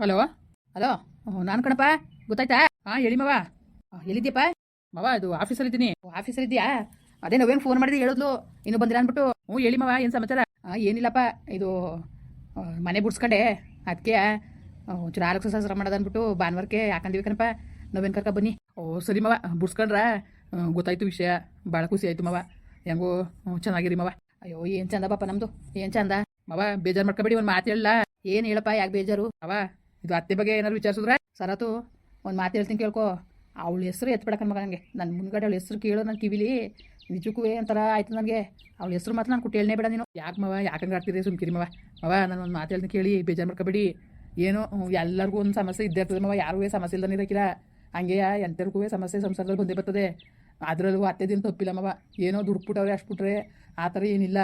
Hello hello. ನಾನು ಕಣಪ್ಪ, ಗೊತ್ತಾಯ್ತಾ? ಹಾಂ ಹೇಳಿ ಮವ. ಎಲ್ಲಿದ್ಯಪ್ಪ ಮವ? ಇದು ಆಫೀಸಲ್ಲಿದ್ದೀನಿ. ಆಫೀಸಲ್ಲಿದ್ಯಾ? ಅದೇ ನಾವೇನು ಫೋನ್ ಮಾಡಿದ್ರೆ ಹೇಳಿದ್ಲು ಇನ್ನು ಬಂದಿರ ಅಂದ್ಬಿಟ್ಟು. ಹ್ಞೂ ಹೇಳಿ ಮವ, ಏನು ಸಮಾಚಾರ? ಏನಿಲ್ಲಪ್ಪ, ಇದು ಮನೆ ಬಿಡ್ಸ್ಕೊಂಡೆ, ಅದಕ್ಕೆ ಒಂಚೂರು ಆರೋಗ್ಯ ಸಹಸ್ರ ಮಾಡೋದು ಅಂದ್ಬಿಟ್ಟು ಭಾನುವಾರಕ್ಕೆ ಹಾಕೊಂಡಿವಿ ಕಣಪ್ಪ. ನಾವೇನು ಕರ್ಕ ಬನ್ನಿ. ಸರಿ ಮವ, ಬಿಡ್ಸ್ಕೊಂಡ್ರ ಗೊತ್ತಾಯ್ತು ವಿಷಯ. ಭಾಳ ಖುಷಿ ಆಯ್ತು ಮವ. ಹೆಂಗೋ ಚೆನ್ನಾಗಿರಿ ಮವ. ಅಯ್ಯೋ ಏನು ಚಂದ ಪಾಪ ನಮ್ಮದು, ಏನು ಚಂದ ಮವ. ಬೇಜಾರು ಮಾಡ್ಕೊಬೇಡಿ, ಒಂದು ಮಾತು ಹೇಳಲ್ಲ. ಏನು ಹೇಳಪ್ಪ, ಯಾಕೆ ಬೇಜಾರು ಅವ? ಇದು ಅತ್ತೆ ಬಗ್ಗೆ ಏನಾದ್ರು ವಿಚಾರಿಸಿದ್ರೆ ಸರತು ಒಂದು ಮಾತು ಹೇಳ್ತೀನಿ ಕೇಳ್ಕೊ. ಅವಳ ಹೆಸರು ಎತ್ಬಿಡಕನ್ ಮಗ ನನಗೆ. ನನ್ನ ಮುಂದ್ಗಡೆ ಅವಳ ಹೆಸರು ಕೇಳೋ ನನ್ನ ಕಿವಿಲಿ ನಿಜಕ್ಕೂ ಒಂಥರ ಆಯ್ತು ನನಗೆ. ಅವಳ ಹೆಸರು ಮಾತ್ರ ನಾನು ಹೇಳನೇ ಬೇಡ ನೀನು. ಯಾಕೆ ಮವ, ಯಾಕಂಗೆ ಆಡ್ತೀರಿ? ಸುಮ್ಕಿರಿ ಮವ. ಮವ ನಾನು ಒಂದು ಮಾತು ಹೇಳ್ತೀನಿ ಕೇಳಿ, ಬೇಜಾರು ಮಾಡ್ಕೊಬೇಡಿ. ಏನೋ ಎಲ್ಲರಿಗೂ ಒಂದು ಸಮಸ್ಯೆ ಇದ್ದೇ ಇರ್ತದೆ ಮವ. ಯಾರಿಗೂ ಸಮಸ್ಯೆ ಇಲ್ದಾನೆ ಇರೋಕ್ಕಿಲ್ಲ. ಹಂಗೆ ಎಂಥರಿಗೂ ಸಮಸ್ಯೆ ಸಂಸಾರದಲ್ಲಿ ಬಂದೇ ಬರ್ತದೆ. ಅದರಲ್ಲೂ ಅತ್ತೆ ದಿನ ತಪ್ಪಿಲ್ಲ ಮವ. ಏನೋ ದುಡ್ಬಿಟ್ಟವ್ರೆ ಅಷ್ಟು ಬಿಟ್ರೆ ಆ ಥರ ಏನಿಲ್ಲ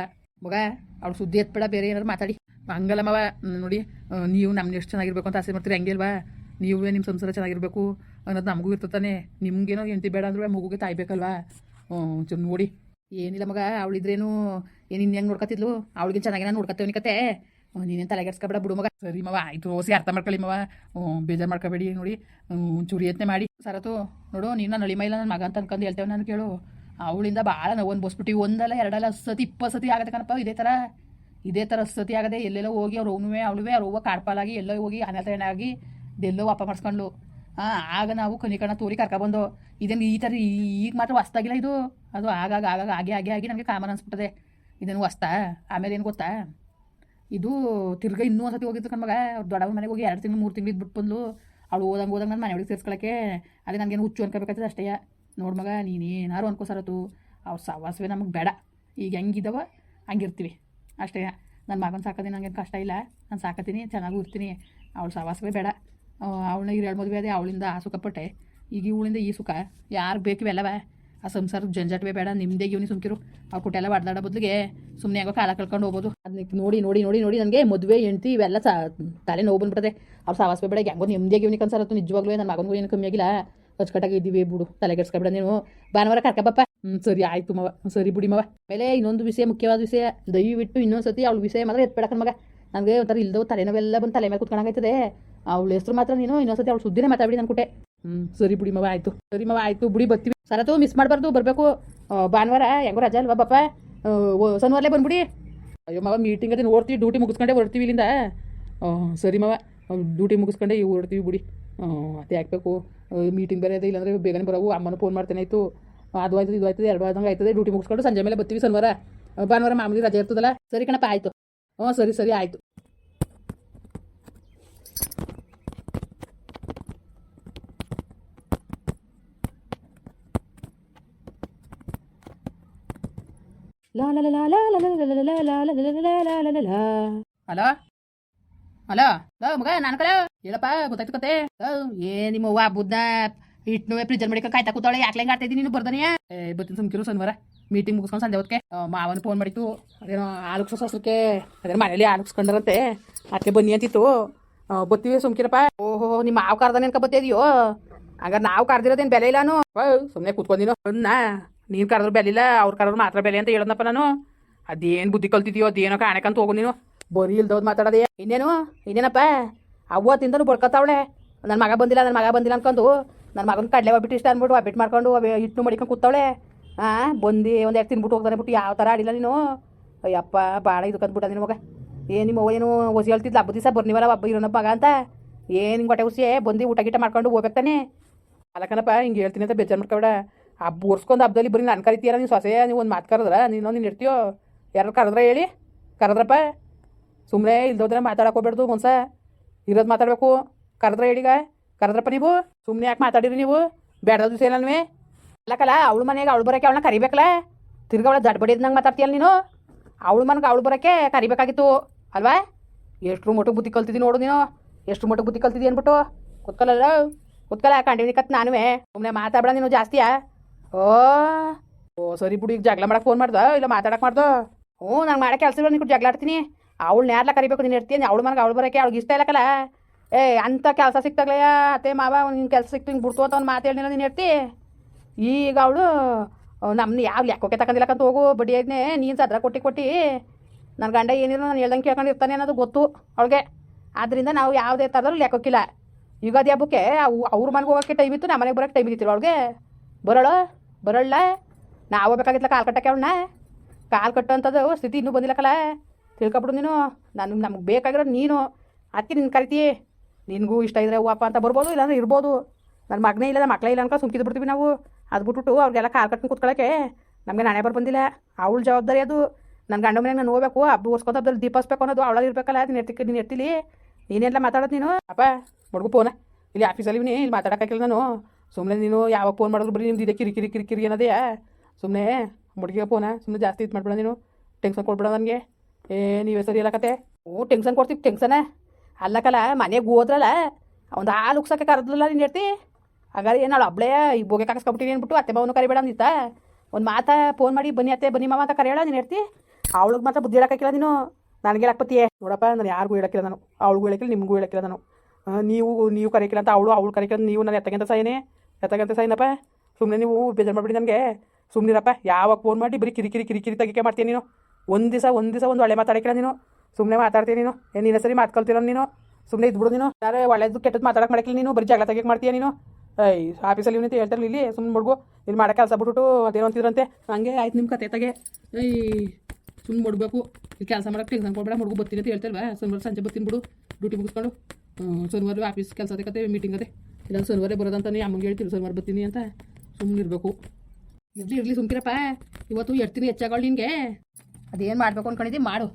ಮಗ. ಅವಳು ಸುದ್ದಿ ಎತ್ಬೇಡ, ಬೇರೆ ಏನಾದ್ರು ಮಾತಾಡಿ. ಹಂಗಲ್ಲ ಮವ. ನೋಡಿ, ನೀವು ನಮ್ಗೆ ಎಷ್ಟು ಚೆನ್ನಾಗಿರ್ಬೇಕು ಅಂತ ಆಸೆ ಮಾಡ್ತೀರಿ, ಹಂಗೆ ಅಲ್ವಾ? ನೀವೇ ನಿಮ್ಮ ಸಂಸಾರ ಚೆನ್ನಾಗಿರ್ಬೇಕು ಅನ್ನೋದು ನಮಗೂ ಇರ್ತತಾನೆ. ನಿಮ್ಗೇನೋ ಹೆಂಡತಿ ಬೇಡ ಅಂದ್ರೆ ಮಗುಗೆ ತಾಯ್ಬೇಕಲ್ವಾ? ಚೂರು ನೋಡಿ. ಏನಿಲ್ಲ ಮಗ, ಅವಳಿದ್ರೇನು ಏನು ಇನ್ನು ಹೆಂಗೆ ನೋಡ್ಕೊತಿದ್ಲು, ಅವಳಿಗೆ ಚೆನ್ನಾಗಿ ನಾನು ನೋಡ್ಕೊತೇವೆ ಕತೆ. ನೀನೇನು ತಲೆಗೆಡ್ಸ್ಕೊಬೇಡ ಬಿಡು ಮಗ. ಸರಿ ಮವ, ಆಯಿತು. ಓಸಿ ಅರ್ಥ ಮಾಡ್ಕೊಳ್ಳಿ ಮವ. ಬೇಜಾರು ಮಾಡ್ಕೋಬೇಡಿ. ನೋಡಿ ಒಂಚೂರು ಯತ್ನೆ ಮಾಡಿ. ಸರತು ನೋಡು, ನೀನು ನನ್ನ ಅಳಿಮ ಇಲ್ಲ ನನ್ನ ಮಗ ಅಂತ ಅನ್ಕೊಂಡು ಹೇಳ್ತೇವೆ. ನಾನು ಕೇಳು, ಅವಳಿಂದ ಭಾಳ ನೋವು ಅನ್ಬೋಸ್ಬಿಟ್ಟು ಒಂದಲ್ಲ ಎರಡಲ್ಲ 10 ಸತಿ 20 ಸತಿ ಆಗತ್ತೆ ಕಣಪ್ಪ. ಇದೇ ಥರ ಸತಿ ಆಗದೆ. ಎಲ್ಲೆಲ್ಲೋ ಹೋಗಿ ಅವ್ರು ಅವಳುವೆ ಅವ್ರು ಹೂವು ಕಾಡ್ಪಾಲಾಗಿ ಎಲ್ಲೋ ಹೋಗಿ ಅನಾಥ ಆಗಿ ಎಲ್ಲೋ ವಾಪ ಮಾಡಿಸ್ಕೊಂಡ್ಲು. ಆಗ ನಾವು ಕನಿಕಣ ತೋರಿ ಕರ್ಕೊಬಂದು. ಇದೇನು ಈ ಥರ ಈಗ ಮಾತ್ರ ಹೊಸ್ತಾಗಿಲ್ಲ ಇದು. ಅದು ಆಗಾಗ ಆಗಾಗ ಆಗಿ ಆಗಿ ಆಗಿ ನನಗೆ ಕಾಮನ್ ಅನ್ಸ್ಬಿಟ್ಟದೆ. ಇದೇನು ಹೊಸ್ತಾ? ಆಮೇಲೆ ಏನು ಗೊತ್ತಾ, ಇದು ತಿರ್ಗ ಇನ್ನೂ ಒಂದು ಸತಿ ಹೋಗಿದ್ದು ಕಣ್ಮಗ. ಅವ್ರು ದೊಡ್ಡವ ಮನೆಗೆ ಹೋಗಿ 2 ತಿಂಗಳು 3 ತಿಂಗಳು ಇದ್ಬಿಟ್ಟು ಬಂದ್ಲು. ಅವಳು ಹೋದಂಗೆ ನನ್ನ ಮನೆ ಒಳಗೆ ಸೇರಿಸ್ಕೊಳಕ್ಕೆ. ಅದೇ ನನಗೇನು ಹುಚ್ಚು ಅನ್ಕೋಬೇಕಾಗ್ತದೆ ಅಷ್ಟೇ. ನೋಡು ಮಗ, ನೀನೇನಾರು ಅನ್ಕೋ ಸರತು, ಅವ್ರು ಸವಾಸವೇ ನಮಗೆ ಬೇಡ. ಈಗ ಹೆಂಗಿದ್ದಾವ ಹಂಗಿರ್ತೀವಿ ಅಷ್ಟೇ. ನನ್ನ ಮಗನ ಸಾಕೋದು ನನಗೇನು ಕಷ್ಟ ಇಲ್ಲ. ನಾನು ಸಾಕತ್ತೀನಿ, ಚೆನ್ನಾಗೂ ಇರ್ತೀನಿ. ಅವಳು ಸವಾಸವೇ ಬೇಡ. ಅವಳನ್ನ 2 ಮದುವೆ ಅದೇ, ಅವಳಿಂದ ಆ ಸುಖಪಟ್ಟೆ. ಈಗ ಇವಳಿಂದ ಈ ಸುಖ ಯಾರು ಬೇಕಿವೆಲ್ಲವ? ಆ ಸಂಸಾರದ ಜಂಜಾಟವೇ ಬೇಡ. ನಿಮ್ಮದೇ ಇವನಿ ಸುಮ್ಕಿರು. ಅವ್ರು ಕುಟ್ಟೆಲ್ಲ ಹೊಡೆದಾಡೋ ಬದಲಿಗೆ ಸುಮ್ಮನೆ ಆಗೋ ಕಾಲ ಕಳ್ಕೊಂಡು ಹೋಗ್ಬೋದು. ಅದಕ್ಕೆ ನೋಡಿ ನೋಡಿ ನೋಡಿ ನೋಡಿ ನನಗೆ ಮದುವೆ ಹೆಂಡ್ತಿ ಇವೆಲ್ಲ ತಲೆ ನೋವು ಬಂದ್ಬಿಟ್ಟದೆ. ಅವ್ರು ಸವಾಸವೇ ಬೇಡ. ಹೆಂಗೋ ನಿಮ್ಮದೇ ಇವನಿ ಕನ್ಸರತ್ತು. ನಿಜವಾಗ್ಲೂ ನನ್ನ ಮಗನಿಗೂ ಏನು ಕಮ್ಮಿ ಆಗಿಲ್ಲ. ಅಚ್ಚುಕಟ್ಟಾಗಿ ಇದ್ದೀವಿ ಬಿಡು, ತಲೆಗೆಡ್ಸ್ಕೊಬೇಡ ನೀನು. ಭಾನುವಾರ ಕರ್ಕಬಪ್ಪ. ಸರಿ ಆಯಿತು ಮವ. ಸರಿ ಬಿಡಿ ಮವ. ಆಮೇಲೆ ಇನ್ನೊಂದು ವಿಷಯ, ಮುಖ್ಯವಾದ ವಿಷಯ, ದಯವಿಟ್ಟು ಇನ್ನೊಂದು ಸತಿ ಅವಳ ವಿಷಯ ಮಾತ್ರ ಎತ್ಬೇಡಕನ್ ಮಗ. ನನಗೆ ಒಂಥರ ಇಲ್ದವು ತಲೆನೋವೆಲ್ಲ ಬಂದು ತಲೆ ಮೇಲೆ ಕುತ್ಕೊಂಡಾಗೈತದೆ. ಅವಳ ಹೆಸರು ಮಾತ್ರ ನೀನು ಇನ್ನೊಂದ್ಸತಿ ಅವಳು ಸುದ್ದಿನೇ ಮಾತಾಡಿ ನಾನು ಕುಟ್ಟೆ. ಸರಿ ಬಿಡಿ ಮವ, ಆಯಿತು. ಸರಿ ಮವ, ಆಯಿತು ಬಿಡಿ, ಬರ್ತೀವಿ. ಸರತು ಮಿಸ್ ಮಾಡಬಾರ್ದು, ಬರಬೇಕು. ಭಾನುವಾರ ಹೆಂಗೋ ರಜಾ ಅಲ್ವಾ ಬಾಪ? ಶನಿವಾರಲೇ ಬಂದ್ಬಿಡಿ. ಅಯ್ಯೋ ಮವ, ಮೀಟಿಂಗ್ ಅದೇ ನೋಡ್ತೀವಿ, ಡ್ಯೂಟಿ ಮುಗಿಸ್ಕೊಂಡೆ ಹೊರಡ್ತೀವಿ ಇಲ್ಲಿಂದ. ಸರಿ ಮವ, ಡ್ಯೂಟಿ ಮುಗಿಸ್ಕೊಂಡೆ ಹೊರಡ್ತೀವಿ ಬಿಡಿ. ಅದೇ ಹಾಕ್ಬೇಕು. ಮೀಟಿಂಗ್ ಬೇರೆ ಇದೆ, ಇಲ್ಲಾಂದರೆ ಬೇಗನೆ ಬರೋವು. ಅಮ್ಮನ ಫೋನ್ ಮಾಡ್ತೇನೆ. ಆಯಿತು, ಅದು ಆಯ್ತದೆ ಇದು ಆಯ್ತದೆ 2 ಆದಂಗೆ ಆಯ್ತದೆ. ಡ್ಯೂಟಿ ಮುಗಿಸ್ಕೊಂಡು ಸಂಜೆ ಮೇಲೆ ಬರ್ತೀವಿ ಶನಿವಾರ. ಭಾನುವಾರ ಮಾಮೂಲಿ ರಜೆ ಇರ್ತದಲ್ಲ. ಸರಿ ಕಣಪ್ಪ, ಆಯಿತು. ಸರಿ ಸರಿ ಆಯಿತು. ಹಲೋ ಹಲೋ ಲೋ ಮಗ, ನಾನು ಕಲ ಹೇಳಪ್ಪ, ಗೊತ್ತಾಯ್ತು ಕತೆ. ನಿಮ್ಮ ಅವ್ವ ಬುದ್ಧ ಹಿಟ್ಟು ಫ್ರಿಜರ್ ಮಾಡಿ ಕಾಯ್ತಾ ಕೂತಾಳೆ. ಯಾಕೆ ಹೆಂಗೆ ಆಡ್ತಾ ಇದ್ದೀನಿ ನೀನು? ಬರ್ದಾನೆ ಬರ್ತೀನಿ ಸುಮ್ಕಿರು. ಶನಿವಾರ ಮೀಟಿಂಗ್ ಮುಗಿಸ್ಕೊಂಡು ಸಂಜೆ ಹೊತ್ತಿಗೆ ಮಾವನ ಫೋನ್ ಮಾಡಿತ್ತು. ಅದೇನೋ ಆಲುಕ್ಸೋ ಸಸ್ರಕ್ಕೆ ಅದೇನೋ ಮನೇಲಿ ಆಲುಕ್ಸ್ಕೊಂಡರಂತೆ, ಅದಕ್ಕೆ ಬನ್ನಿ ಅಂತಿತ್ತು. ಬರ್ತೀವಿ ಸುಮ್ಕಿರಪ್ಪ. ಓಹೋ, ನಿಮ್ಮ ಮಾವು ಕರ್ದಾನೆ ಅನ್ಕ ಬತ್ತಿದೆಯೋ? ಹಂಗಾರೆ ನಾವು ಕರ್ದಿರೋದೇನು ಬೆಲೆ ಇಲ್ಲಾನು? ಸುಮ್ಮನೆ ಕೂತ್ಕೊಂಡಿನೋ ನಾ. ನೀನು ಕರೆದ್ರು ಬೆಲೆ ಇಲ್ಲ, ಅವ್ರು ಕರೆದ್ರು ಮಾತ್ರ ಬೆಲೆ ಅಂತ ಹೇಳೋದಪ್ಪ ನಾನು. ಅದೇನು ಬುದ್ಧಿ ಕಲ್ತಿದ್ಯೋ ಅದೇನೋ ಕಾಣಕಂತ ಹೋಗು ನೀನು. ಬರೀ ಇಲ್ದವ್ದು ಮಾತಾಡೋದೇ. ಇನ್ನೇನಪ್ಪ? ಅವತ್ತಿಂದನೂ ಬಡ್ಕೊತಾವಳೆ. ನನ್ನ ಮಗ ಬಂದಿಲ್ಲ ಅನ್ಕೊಂಡು ನನ್ನ ಮಗನ ಕಡಲೆ ಒಬ್ಬಿಟ್ಟು ಇಷ್ಟ ಅಂದ್ಬಿಟ್ಟು ಒಬ್ಬಿಟ್ಟು ಮಾಡ್ಕೊಂಡು ಹಿಟ್ಟು ಮಡಿಕೊಂಡು ಕೂತಾವಳೆ. ಬಂದು ಒಂದೆರಡು ತಿನ್ಬಿಟ್ಟು ಹೋಗ್ತಾನೆ ಬಿಟ್ಟು ಯಾವ ಥರ ಆಡಿಲ್ಲ ನೀನು. ಅಯ್ಯಪ್ಪ, ಭಾಳ ಇದು ಕಂದ್ಬಿಟ್ಟ ನಿನ್ನ ಮಗ. ನಿಮ್ಮ ಅವ್ವ ಏನು ಹೊಸಿ ಹೇಳ್ತಿದ್ಲು, ಹಬ್ಬದ ದಿವಸ ಬರ್ನಿವಲ್ಲ ಒಬ್ಬ ಇರೋನ ಮಗ ಅಂತ. ಏನು ಹಿಂಗೆ ಹೊಟ್ಟೆ ಹುಸಿಯೇ ಬಂದು ಊಟ ಗೀಟ ಮಾಡ್ಕೊಂಡು ಹೋಗ್ಬೇಕಾನೆ. ಅಲ್ಲಕನಪ್ಪ, ಹಿಂಗೆ ಹೇಳ್ತೀನಿ ಅಂತ ಬೇಜಾರು ಮಾಡ್ಕೊಬೇಡ. ಹಬ್ಬ ಒರ್ಸ್ಕೊಂಡು ಹಬ್ಬದಲ್ಲಿ ಬರೀ ನಾನು ಕರಿತೀರ ನೀವು ಸೊಸೆ. ನೀವು ಒಂದು ಮಾತು ಕರೆದ್ರ ನೀನು ಇರ್ತೀಯೋ? ಯಾರು ಕರೆದ್ರ ಹೇಳಿ? ಕರೆದ್ರಪ್ಪ. ಸುಮ್ಮನೆ ಇಲ್ದೋದ್ರೆ ಮಾತಾಡೋಕೋಗ್ಬೇಡ್ದು ಮನ್ಸ. ಇರೋದು ಮಾತಾಡಬೇಕು. ಕರೆದ್ರ ಹೇಳಿಗ? ಕರೆದ್ರಪ್ಪ ನೀವು? ಸುಮ್ಮನೆ ಯಾಕೆ ಮಾತಾಡಿರಿ ನೀವು? ಬೇಡದ ದಿವಸ ಏನಲ್ವೇ? ಅಲ್ಲಕಲ್ಲ, ಅವಳು ಮನೆಗೆ ಅವಳು ಬರೋಕ್ಕೆ ಅವಳನ್ನ ಕರಿಬೇಕಲ್ಲ. ತಿರ್ಗ ಅವಳ ದಡ್ಬಡಿದ್ನಂಗೆ ಮಾತಾಡ್ತೀಯಲ್ಲ ನೀನು. ಅವಳು ಮನೆಗೆ ಅವಳು ಬರೋಕ್ಕೆ ಕರಿಬೇಕಾಗಿತ್ತು ಅಲ್ವಾ? ಎಷ್ಟು ಮಟ್ಟಿಗೆ ಬುದ್ಧಿ ಕಲ್ತಿದ್ದೀನಿ ನೋಡು ನೀನು. ಎಷ್ಟು ಮಟ್ಟಿಗೆ ಬುದ್ಧಿ ಕಲ್ತಿದ್ದೀನಿ ಅಂದ್ಬಿಟ್ಟು ಕೂತ್ಕಲ್ಲ ಕಂಡಿನಿ ಕತ್ ನಾನುವೇ. ಸುಮ್ಮನೆ ಮಾತಾಡಬೇಡ ನೀನು ಜಾಸ್ತಿಯಾ. ಓ ಸರಿ ಬಿಡು. ಈಗ ಜಗಳ ಮಾಡಕ್ಕೆ ಫೋನ್ ಮಾಡ್ದ ಇಲ್ಲ ಮಾತಾಡಕ್ಕೆ ಮಾಡ್ದೋ? ನಂಗೆ ಮಾಡೋ ಕೆಲಸ ಇಲ್ಲ. ನೀನು ಜಗಳ ಆಡ್ತೀನಿ. ಅವಳನ್ನ ಯಾರಲ್ಲ ಕರಿಬೇಕು ನೀನು ಇರ್ತೀನಿ. ಅವಳು ಮನೆಗೆ ಅವಳು ಬರೋಕ್ಕೆ ಅವಳಿಗೆ ಇಷ್ಟ ಇಲ್ಲಕ್ಕಲ್ಲ. ಅಂಥ ಕೆಲಸ ಸಿಕ್ತಾಗಲೇ ಅತ್ತೆ ಮಾವ ನಿನ್ನ ಕೆಲಸ ಸಿಕ್ತು ಹಿಂಗೆ ಬಿಡ್ತು ಅಂತ ಅವ್ನು ಮಾತು ಹೇಳಿಲ್ಲ ನೀನು ಇರ್ತಿ. ಈಗ ಅವಳು ನಮ್ಮನ್ನ ಯಾವ ಲೆಕ್ಕಕ್ಕೆ ತಗೊಂಡಿಲ್ಲಕ್ಕಂತ ಹೋಗು ಬಡ್ಡಿ ಐದನೇ. ನೀನು ಸದ್ರ ಕೊಟ್ಟು ನನ್ನ ಗಂಡ ಏನಿಲ್ಲ ನಾನು ಹೇಳ್ದಂಗೆ ಕೇಳ್ಕೊಂಡು ಇರ್ತಾನೆ ಅನ್ನೋದು ಗೊತ್ತು ಅವಳಿಗೆ. ಆದ್ದರಿಂದ ನಾವು ಯಾವುದೇ ಥರದಲ್ಲೂ ಲೆಕ್ಕೋಕ್ಕಿಲ್ಲ. ಯುಗಾದಿ ಹಬ್ಬಕ್ಕೆ ಅವ್ರ ಮನೆಗೆ ಹೋಗೋಕ್ಕೆ ಟೈಮ್ ಇತ್ತು, ನಮ್ಮ ಮನೆಗೆ ಬರೋಕ್ಕೆ ಟೈಮ್ ಇದ್ದಿತ್ತು. ಅವಳಿಗೆ ಬರೋಳ ನಾವು ಹೋಗ್ಬೇಕಾಗಿತ್ತಲ್ಲ ಕಾಲು ಕಟ್ಟಕ್ಕೆ. ಅವಳನ್ನ ಕಾಲು ಕಟ್ಟೋಂಥದ್ದು ಸ್ಥಿತಿ ಇನ್ನೂ ಬಂದಿಲ್ಲಕ್ಕಲ್ಲ. ತಿಳ್ಕೊಬಿಡು ನೀನು. ನಮಗೆ ಬೇಕಾಗಿರೋದು ನೀನು. ಅದಕ್ಕೆ ನಿನ್ನ ಕರಿತೀ. ನಿನಗೂ ಇಷ್ಟ ಇದ್ರೆ ಹೂವಪ್ಪ ಅಂತ ಬರ್ಬೋದು, ಇಲ್ಲಾಂದ್ರೆ ಇರ್ಬೋದು. ನನ್ನ ಮಗನೇ ಇಲ್ಲ, ಮಕ್ಕಳೇ ಇಲ್ಲ ಅನ್ಕೊಂಡು ಸುಮ್ಕಿದ್ದು ಬಿಡ್ತೀವಿ ನಾವು. ಅದು ಬಿಟ್ಬಿಟ್ಟು ಅವ್ರಿಗೆಲ್ಲ ಕಾಲು ಕಟ್ಕೊಂಡು ಕೂತ್ಕೊಳ್ಳೋಕ್ಕೆ ನಮಗೆ ನಾನೇ ಬಂದಿಲ್ಲ. ಅವಳ ಜವಾಬ್ದಾರಿ ಅದು. ನನ್ನ ಗಂಡ ಮನೆಗೆ ನಾನು ಹೋಗ್ಬೇಕು, ಹಬ್ಬ ಓಡಿಸ್ಕೊತ ಹಬ್ಬದಲ್ಲಿ ದೀಪಿಸ್ಬೇಕು ಅನ್ನೋದು ಅವಳಲ್ಲಿ ಇರಬೇಕಲ್ಲ. ನೀನು ಎರ್ತಿಲಿ ನೀನೆಲ್ಲ ಮಾತಾಡೋದು ನೀನು. ಅಪ್ಪ ಮಡ್ಗು ಫೋನ ಇಲ್ಲಿ ಆಫೀಸಲ್ಲಿ ಇಲ್ಲಿ ಮಾತಾಡೋಕ್ಕಾಗಿಲ್ಲ ನಾನು. ಸುಮ್ಮನೆ ನೀನು ಯಾವಾಗ ಫೋನ್ ಮಾಡಿದ್ರು ಬರೀ ನಿಮ್ದು ಇದೆ ಕಿರಿಕಿರಿ ಅನ್ನೋದೇ. ಸುಮ್ಮನೆ ಮುಡ್ಗಿಗೆ ಫೋನ ಸುಮ್ಮನೆ ಜಾಸ್ತಿ ಇದು ಮಾಡ್ಬೇಡ ನೀನು. ಟೆನ್ಷನ್ ಕೊಡ್ಬೇಡ ನನಗೆ. ನೀವೇ ಸರಿ ಅಲ್ಲ ಕತೆ. ಟೆನ್ಷನ್ ಕೊಡ್ತೀವಿ. ಟೆನ್ಷನ ಅಲ್ಲಕ್ಕಲ್ಲ, ಮನೆಗೆ ಹೋದ್ರಲ್ಲ ಒಂದು ಹಾಲು ಉಕ್ಸೋಕ್ಕೆ ಕರೆದ್ರಲ್ಲ ನೀನು ಇರ್ತಿ. ಹಾಗಾದ್ರೆ ಏನು ಹಬ್ಳೇ ಈಗ ಬೋಗೆ ಕಾಕಿಸ್ಕೊಬಿಟ್ಟಿನಿ ಅಂದ್ಬಿಟ್ಟು ಅತ್ತೆ ಮಾವನು ಕರಿಬೇಡ ಅಂದಿತ್ತ. ಒಂದು ಮಾತಾ ಫೋನ್ ಮಾಡಿ ಬನ್ನಿ ಅತ್ತೆ ಬನ್ನಿ ಮಾವ ಅಂತ ಕರೆಯೋಣ ನೀನು ಇರ್ತಿ. ಅವಳಿಗೆ ಮಾತ್ರ ಬುದ್ಧಿ ಹೇಳೋಕ್ಕಾಗಿಲ್ಲ ನೀನು. ನನಗೆ ಹೇಳಕ್ಪತ್ತಿಯೇ ನೋಡಪ್ಪ, ನಾನು ಯಾರಿಗೂ ಹೇಳಕ್ಕಿಲ್ಲ ನಾನು. ಅವಳಿಗೂ ಹೇಳಕ್ಕಿಲ್ಲ, ನಿಮಗೂ ಹೇಳಕ್ಕಿಲ್ಲ ನಾನು. ನೀವು ಕರೆಯಕ್ಕಿಲ್ಲ ಅಂತ ಅವಳು ಕರೆಯಕ್ಕಿಲ್ಲ. ನೀವು ನಾನು ಎತ್ತಗಂತ ಸಾಯಿನಪ್ಪ. ಸುಮ್ಮನೆ ನೀವು ಬೇಜಾರು ಮಾಡಿಬಿಡಿ ನನಗೆ. ಸುಮ್ಮನಿರಪ್ಪ. ಯಾವಾಗ ಫೋನ್ ಮಾಡಿ ಬರೀ ಕಿರಿಕಿರಿ ತೆಗಿಕೆ ಮಾಡ್ತೀನಿ ನೀನು. ಒಂದು ದಿವಸ ಒಂದು ಒಳ್ಳೆ ಮಾತಾಡಕ್ಕಿಲ್ಲ ನೀನು. ಸುಮ್ಮನೆ ಮಾತಾಡ್ತೀನಿ ನೀನು. ನೀನೇ ಸರಿ ಮಾತ್ಕೊಳ್ತೀರ ನೀನು. ಸುಮ್ಮನೆ ಇದ್ಬಿಡು ನೀನು. ಯಾರೇ ಒಳ್ಳೇದು ಕೆಟ್ಟದ್ದು ಮಾತಾಡಕ್ಕೆ ಮಾಡಕ್ಕಿಲ್ಲ ನೀನು. ಬರೀ ಜಗಳ ತೆಗಿಯಕ್ಕೆ ಮಾಡ್ತೀಯ ನೀನು. ಆಫೀಸಲ್ಲಿ ಇವನಂತ ಹೇಳ್ತಾರೆ ಇಲ್ಲಿ ಸುಮ್ಮನೆ ಮಡ್ಗು ಇಲ್ಲಿ ಮಾಡೋಕ್ಕೆ ಕೆಲಸ ಬಿಟ್ಬಿಟ್ಟು ಅದೇನೋ ಅಂತಿದ್ರಂತೆ. ಹಂಗೆ ಆಯ್ತು ನಿಮ್ಮ ಕತೆ ತೆಗೆ. ಸುಮ್ಮನೆ ಮಡ್ಬೇಕು. ಇಲ್ಲಿ ಕೆಲಸ ಮಾಡೋಕ್ಕೆ ಟೆನ್ಷನ್ ಕೊಡ್ಬೇಡ. ಮಡ್ಗು ಬರ್ತೀನಿ ಅಂತ ಹೇಳ್ತಲ್ವಾ. ಶನಿವಾರ ಸಂಜೆ ಬರ್ತೀನಿ ಬಿಡು ಡ್ಯೂಟಿ ಮುಗಿಸ್ಕೊಂಡು. ಶನಿವಾರ ಆಫೀಸ್ ಕೆಲಸ ಕತೆ ಮೀಟಿಂಗ್ ಅದೇ. ಇಲ್ಲ ಶನಿವಾರ ಬರೋದಂತ ನೀ ಅಮ್ಮಂಗೆ ಹೇಳ್ತೀನಿ ಶನಿವಾರ ಬರ್ತೀನಿ ಅಂತ. ಸುಮ್ಮನೆ ಇರಬೇಕು. ಇರಲಿ ಸುಮ್ಕಿರಪ್ಪ. ಇವತ್ತು ಎಡ್ತೀನಿ ಹೆಚ್ಚಾಗಳು ನಿನಗೆ. ಅದೇನು ಮಾಡಬೇಕು ಅಂದ್ಕೊಂಡಿದ್ದಿ ಮಾಡು.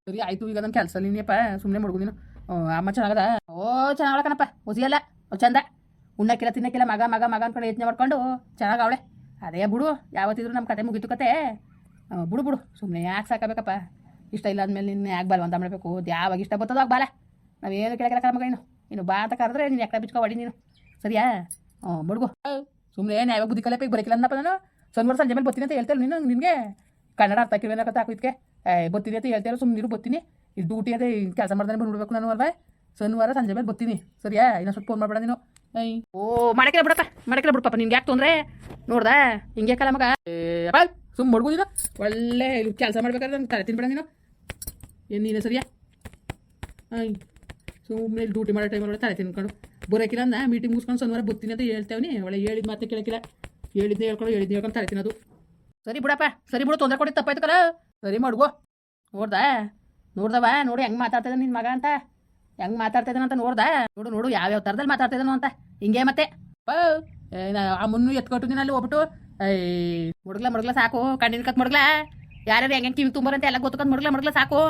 ಸರಿ ಆಯಿತು. ಈಗ ನನ್ನ ಕೆಲಸ ನೀನಪ್ಪ. ಸುಮ್ಮನೆ ಮಡ್ಗು ನೀನು. ಅಮ್ಮ ಚೆನ್ನಾಗದ? ಚೆನ್ನಾಗಳ ಕಣಪ್ಪ. ಹೊಸಿಯಲ್ಲ ಚಂದ. ಉಣ್ಣಕ್ಕಿಲ್ಲ ತಿನ್ನಕ್ಕಿಲ್ಲ ಮಗ ಅಂದ್ಕೊಂಡು ಯೋಚನೆ ಮಾಡ್ಕೊಂಡು ಚೆನ್ನಾಗವಳೆ. ಅದೇ ಬಿಡು. ಯಾವತ್ತಿದ್ರು ನಮ್ಮ ಕತೆ ಮುಗಿತು ಕತೆ. ಬಿಡು ಸುಮ್ಮನೆ ಯಾಕೆ ಸಾಕಬೇಕಪ್ಪ. ಇಷ್ಟ ಇಲ್ಲ ಅಂದಮೇಲೆ ನಿನ್ನ ಯಾಕೆ ಬಲವಂತ ಮಾಡಬೇಕು. ಯಾವಾಗ ಇಷ್ಟ ಬರ್ತದೋ ಆಗ ಬಾಲ. ನಾವೇನು ಕೇಳಕ್ಕಿಲ್ಲ ಮಗ. ನೀನು ಬಾ ಅಂತ ಕರೆದ್ರೆ ನೀನು ಎಕ್ಕ ಬಿಚ್ಕೊ ಹೊಡಿ ನೀನು. ಸರಿಯಾ? ಮಡ್ಗು ಸುಮ್ಮನೆ ಏನು ಯಾವಾಗ ಬುದ್ಧಿ ಕಲಿಯಪ್ಪ. ಈಗ ಬರಕಿಲ್ಲ ಅನ್ನಪ್ಪ ನಾನು. ಶನಿವಾರ ಸಂಜೆ ಮೇಲೆ ಬರ್ತೀನಿ ಅಂತ ಹೇಳ್ತೇನೆ ನೀನು. ನಿನಗೆ ಕನ್ನಡ ಅರ್ಥ ಆಗಿಲ್ವೇನೋ ಕತೆ ಹಾಕಿದ್ಕೆ. ಬರ್ತೀನಿ ಅಂತ ಹೇಳ್ತೇನೆ. ಸುಮ್ಮನೆ ಬರ್ತೀನಿ. ಇದು ಡ್ಯೂಟಿ ಅದೇ ಕೆಲಸ ಮಾಡ್ದಾನೆ ಬಂದ್ಬಿಡ್ಬೇಕು ನಾನು ಅಲ್ವಾ. ಶನಿವಾರ ಸಂಜೆ ಮೇಲೆ ಬರ್ತೀನಿ. ಸರಿಯಾ? ಇನ್ನೊಂದು ಸ್ವಲ್ಪ ಫೋನ್ ಮಾಡಬೇಡ ನೀನು. ಮಾಡಕ್ಕಿಲ್ಲ ಬಿಡಪ್ಪ. ನಿನ್ಗೆ ಯಾಕೆ ತೊಂದರೆ ನೋಡ್ದಾ ಹಿಂಗೆ ಕಲ ಮಗ. ಸುಮ್ಮನೆ ಮಡ್ಗು ನೀನು. ಒಳ್ಳೆ ಕೆಲಸ ಮಾಡ್ಬೇಕಾದ್ರೆ ನಾನು ತಲೆ ತಿನ್ಬೇಡ ನೀನು. ಏನು ನೀನು ಸರಿಯಾ? ಸುಮ್ಮನೆ ಡ್ಯೂಟಿ ಮಾಡೋ ಟೈಮಲ್ಲಿ ತಲೆ ತಿನ್ಕೊಂಡು ಬರೋಕಿಲ್ಲ ಅಂದ. ಮೀಟಿಂಗ್ ಮುಗಿಸ್ಕೊಂಡು ಶನಿವಾರ ಬರ್ತೀನಿ ಅಂತ ಹೇಳ್ತೇವನಿ. ಒಳ್ಳೆ ಹೇಳಿದ ಮಾತೆ ಕೇಳಕ್ಕಿಲ್ಲ. ಹೇಳಿದ್ದೆ ಹೇಳ್ಕೊಂಡು ತಲೆ ತಿನ್ನೋದು. ಸರಿ ಬಿಡಪ್ಪ. ಸರಿ ಬಿಡು. ತೊಂದರೆ ಕೊಡಿ ತಪ್ಪಾಯ್ತು ಕಲ. ಸರಿ ಮಡ್ಗು. ನೋಡ್ದವ ನೋಡಿ ಹೆಂಗೆ ಮಾತಾಡ್ತಿದ್ದಾನೆ ನಿನ್ನ ಮಗ ಅಂತ. ಹೆಂಗೆ ಮಾತಾಡ್ತಿದ್ದಾನ ಅಂತ ನೋಡು ಯಾವ್ಯಾವ ಥರದಲ್ಲಿ ಮಾತಾಡ್ತಿದ್ದಾನು ಅಂತ. ಹಿಂಗೆ ಮತ್ತೆ ಆ ಮುನ್ನು ಎತ್ಕೊಟ್ಟು ನೀನು ಅಲ್ಲಿ ಹೋಗ್ಬಿಟ್ಟು ಮುಡ್ಗ್ಲ ಸಾಕು. ಕಣ್ಣಿನ ಕತ್ ಮುಡ್ಗ್ಲ ಯಾರ್ಯಾರು ಹೆಂಗೆ ಕಿವಿ ತುಂಬರಂತೆ ಎಲ್ಲ ಗೊತ್ತಕೊಂಡ್ ಮುಡ್ಗ್ಲ ಸಾಕು.